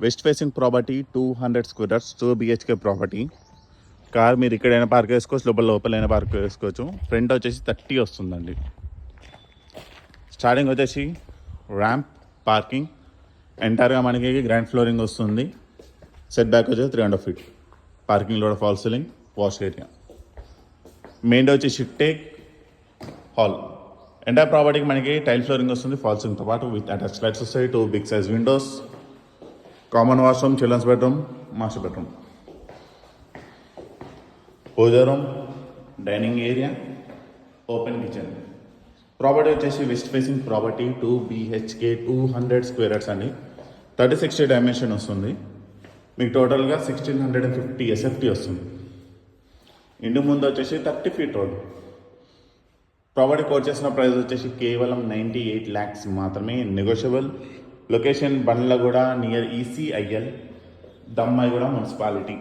West facing property 200 squares 2 BHK property. Car మీరు ఇక్కడైనా park చేసుకోవచ్చు, లోపలైనా పార్క్ చేసుకోవచ్చు. ఫ్రంట్ వచ్చేసి 30 వస్తుందండి. స్టార్టింగ్ వచ్చేసి ర్యాంప్ పార్కింగ్ ఎంటైర్గా మనకి గ్రౌండ్ ఫ్లోరింగ్ వస్తుంది. సెట్ బ్యాక్ వచ్చేసి 300 feet. పార్కింగ్లో కూడా fall ceiling, wash area. Main door వచ్చేసి టేక్ హాల్. ఎంటైర్ ప్రాపర్టీకి మనకి టైల్ ఫ్లోరింగ్ వస్తుంది ఫాల్ సీలింగ్తో పాటు. విత్ అటాచ్ లైట్స్ వస్తాయి, 2 big size windows, common washroom, children's bedroom, master bedroom, puja room, dining area, open kitchen. Property వచ్చేసి west facing property 2 BHK 200 squares అండి. 30-60 dimension వస్తుంది. మీకు టోటల్గా 1650 SFT వస్తుంది. ఇంటి ముందు వచ్చేసి 30 feet రోడ్. ప్రాపర్టీ కోట్ చేసిన ప్రైస్ వచ్చేసి కేవలం 98 lakhs మాత్రమే, negotiable. Location Bandlaguda near ECIL, Dammaiguda municipality.